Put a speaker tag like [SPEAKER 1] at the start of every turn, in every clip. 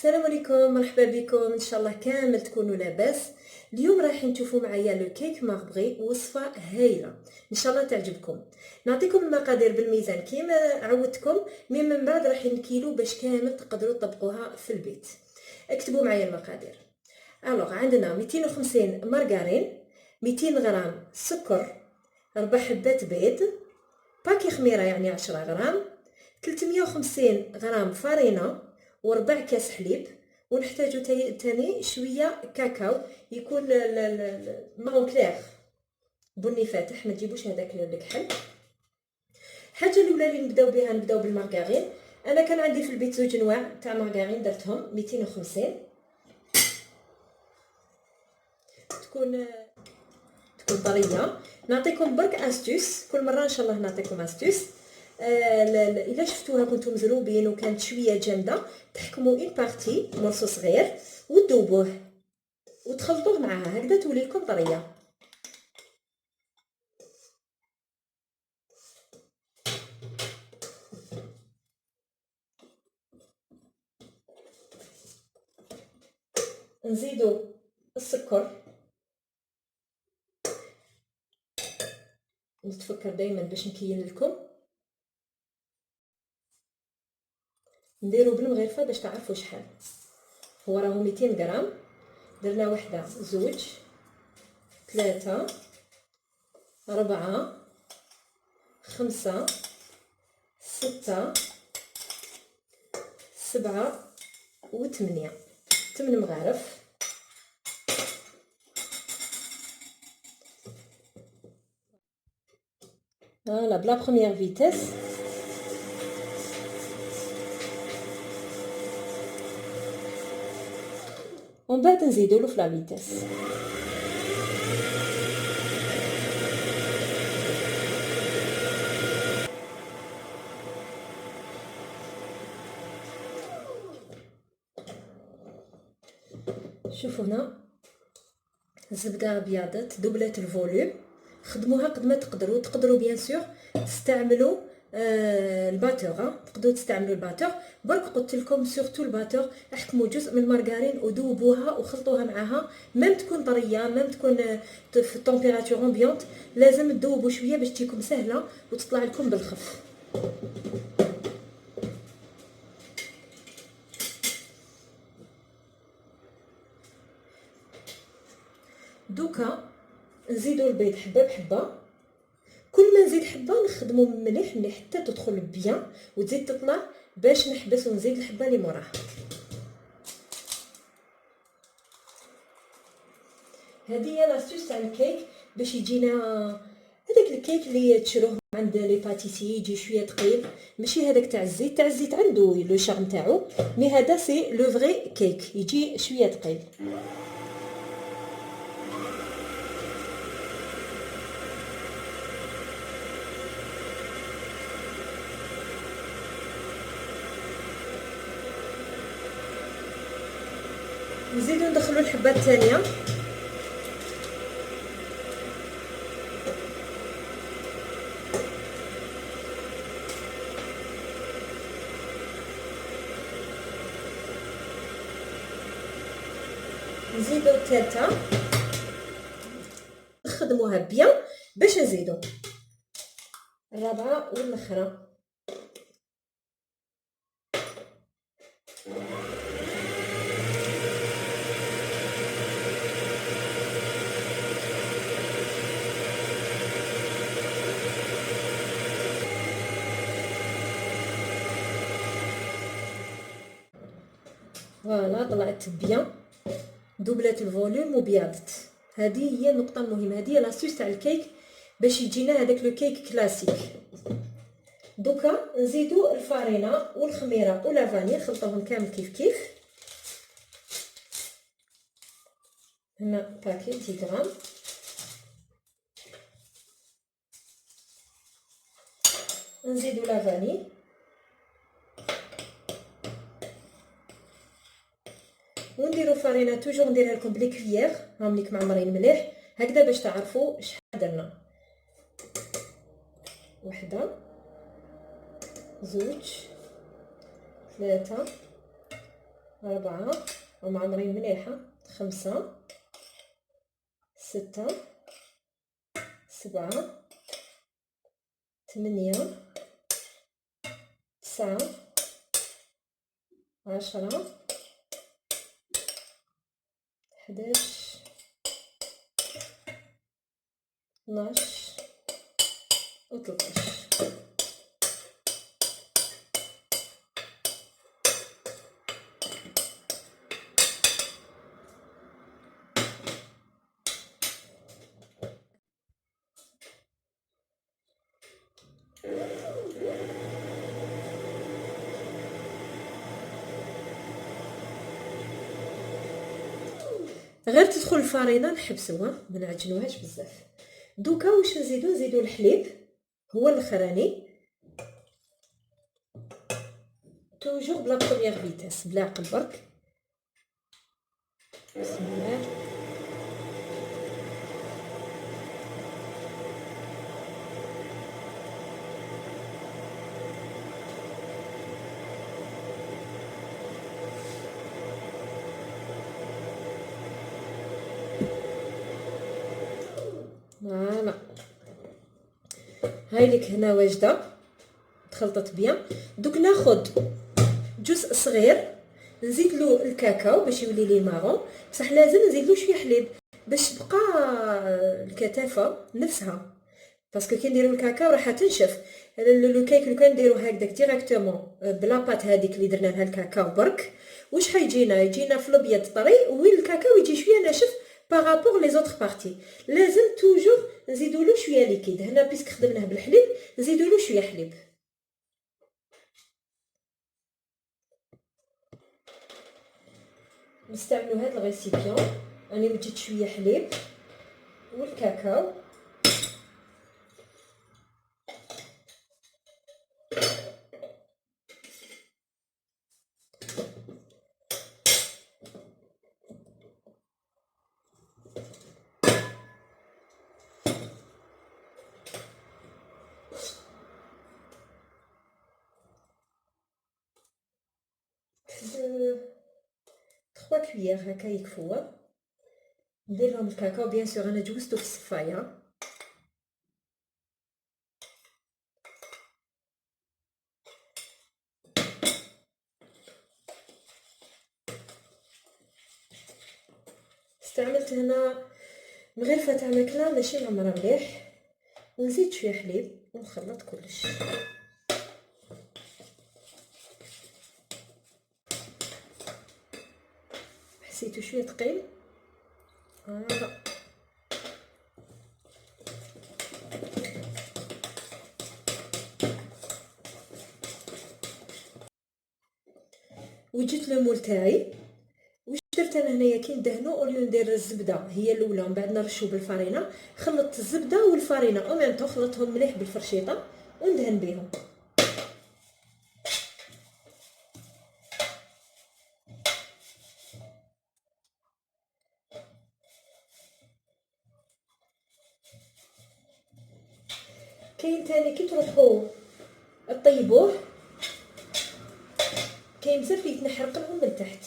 [SPEAKER 1] السلام عليكم، مرحبا بكم. ان شاء الله كامل تكونوا لاباس. اليوم رايحين تشوفوا معايا لو كيك ماربغي، وصفه هايله ان شاء الله تعجبكم. نعطيكم المقادير بالميزان كيما عودتكم، من بعد راح نكيلو باش كامل تقدروا تطبقوها في البيت. اكتبوا معايا المقادير. عندنا 250 مارغرين، 200 غرام سكر، 4 حبات بيض، باكي خميره يعني 10 غرام، 350 غرام فارينه، وربع كاس حليب. ونحتاجو تاني شويه كاكاو يكون مارون كلير بني فاتح، ما تجيبوش هذاك الكحل. الحاجه الاولى اللي نبداو بالمارغرين. انا كان عندي في البيت زوج انواع تاع مارغرين، درتهم 250. تكون طريه. نعطيكم برك استوس، كل مره ان شاء الله نعطيكم استوس. الا شفتوها كنتم مزروبين وكانت شويه جامده، تحكموا اون بارتي مرصو صغير وتذوبوه وتخلطوه معها، هكذا تولي لكم طريه. نزيدو السكر، نتفكر دائما باش نكين لكم، نديرو بالمغرفه باش تعرفوا شحال هو. راهو 200 غرام، درنا وحده، زوج، 3، 4، 5، 6، 7 و8، 8 مغارف. فوالا بلا بروميير فيتيس. ومن بعد نزيدولو في لا فيتيس. شوفوا هنا الزبده ابيضت، دبلت الفوليوم. خدموها قد ما تقدروا بيان سور تستعملوا الباتور. تقدروا تستعملوا الباتور، برك قلت لكم سورتو الباتور احكموا جزء من المارغرين وذوبوها وخلطوها معاها، ميم تكون طريه، ميم تكون في طومبيراتور امبيونت، لازم تذوبوا شويه باش تجيكم سهله وتطلع لكم بالخف. دوكا نزيدوا البيض حبه بحبه، كل ما نزيد حبه نخدمو مليح مليح حتى تدخل بيان وتزيد تطلع، باش نحبس ونزيد الحبه اللي موراها. هذه هي لاستوس تاع الكيك باش يجينا هذاك الكيك اللي تشروه عند لي باتيسي، يجي شويه ثقيل، ماشي هذاك تاع الزيت. تاع الزيت عنده لو شارم تاعو، مي هذا سي لو فري كيك، يجي شويه ثقيل. نزيدو ندخلو الحبه الثانيه. نزيدو الثالثه، نخدموها بيان باش نزيدو الرابعه والاخرى. فوالا طلعت بيان، دوبلات الفوليوم وبيضت. هذه هي النقطه المهمه، هذه هي لاستوس تاع الكيك باش يجينا هذاك لو كيك كلاسيك. دوكا نزيدو الفارينه والخميره ولا فاني، نخلطوهم كامل كيف كيف. هنا باكي 10 غرام. نزيدو لا فاني، ونديرو فارينه توجور نديرها لكم بلي كويير، هاهم ليك معمرين مليح هكذا باش تعرفوا شحال درنا. وحده، زوج، 3، 4 ومعمرين مليحة، 5 6 7 8 9 10 11 12 و 13. غير تدخل الفرينه نحبسوها ما نعجنوهاش بزاف. دوكا واش نزيدو الحليب هو الاخراني، توجور بلا بروميير فيتاس، بلا عقل برك. بسم الله. فوالا هاي لك هنا واجده تخلطت بيان. دوك ناخذ جزء صغير نزيد له الكاكاو باش يولي لي مارون، بصح لازم نزيد له شويه حليب باش تبقى الكثافه نفسها، باسكو كي نديرو الكاكاو راح تنشف. لو كيك لو كان نديرو هكداك ديريكتومون بلا بات هذيك اللي درنا لها الكاكاو برك، واش يجينا في الابيض طري، وين الكاكاو يجي شويه ناشف بارابور لي زوطر بارتي. لازم توجور نزيدو له شويه ليكيد. هنا بيسك خدمناه بالحليب نزيدو له شويه حليب. نستعملوا هذا الغيسيبيون، راني وجدت شويه حليب والكاكاو. trois كويير هكا يكفوا. ندير لهم الكاكاو بيان سور انا جوزته في الصفايه. استعملت هنا مغرفه تاع ماكله ماشي معمره مليح، ونزيد شويه حليب ونخلط كلش. حسيتو شويه ثقيل. وجدت لو مول تاعي. واش درت انا هنايا كي ندهنو اوليو ندير الزبده هي الاولى ومن بعد نرشو بالفرينه، خلطت الزبده والفرينه او ميم طو، خلطتهم مليح بالفرشيطه وندهن بيهم. كاين تاني كي تروحو طيبوه، كاين بزاف اللي يتنحرق لهم من تحت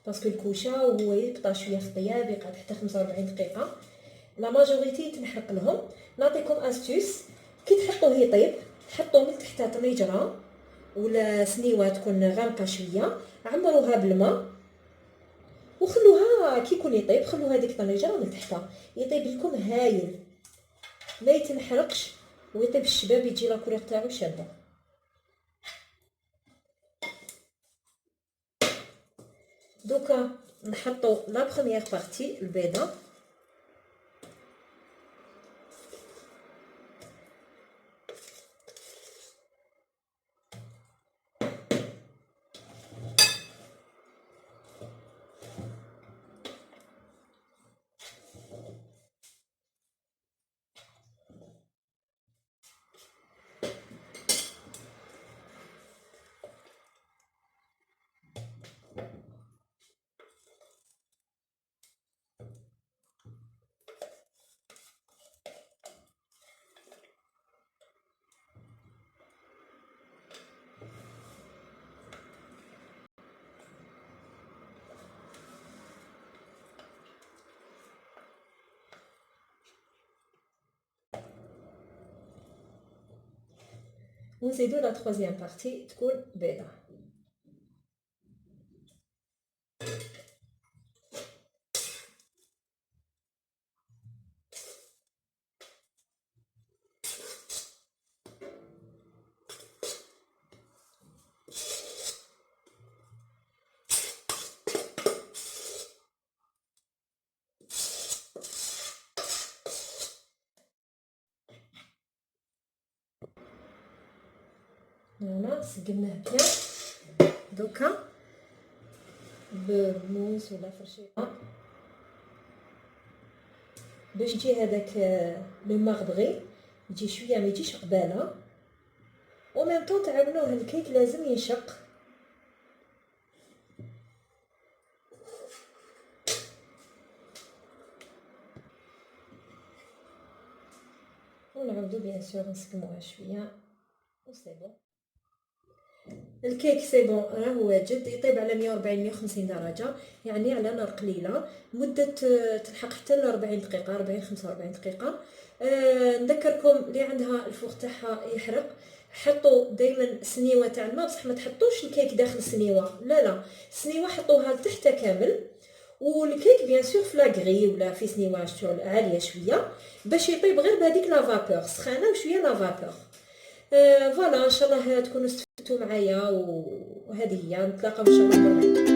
[SPEAKER 1] باسكو الكوشه هو يبطا شويه في الطياب، يقعد حتى 45 دقيقه. لا ماجوريتي تنحرق لهم. نعطيكم استيس، كي تحطوه يطيب حطوه من تحت طنجره ولا سنيوه تكون غامقه شويه، عمروها بالماء وخلوها كي يكون يطيب، خلوها هذيك الطنجره من تحتها يطيب لكم هايل، ما يتنحرقش ويطيب الشباب، يجي لا كولور تاعو شابه. دوكا نحطو لا بروميير بارتي البيضه. ونزيدو لا تروازيام بارتي تكون بيضه. هنا سقمناه بيان. دوكا بموس ولا فرشيطه باش يجي هذاك لو ماربغي يجي شويه ما يجيش قباله، و ميم طون تعاونوه الكيك لازم ينشق. ونعاودو بيان سور نسقموها شويه و سي بون. الكيك سي بون راه واجد، يطيب على 140 150 درجه، يعني على نار قليله، مده تلحق حتى ل 40 دقيقه، 40 45 دقيقه. نذكركم اللي عندها الفوق تاعها يحرق، حطوا دائما سنيوه تاع الماء، بصح ما تحطوش الكيك داخل السنيوه، لا السنيوه حطوها لتحت كامل، والكيك بيان سور في لاغري ولا في سنيوه عاليه شويه باش يطيب غير بهذيك لا فابور سخانه وشويه لا فابور. فوالا ان شاء الله تكونوا استفدتوا معايا، وهذه هي، نتلاقاو ان شاء الله.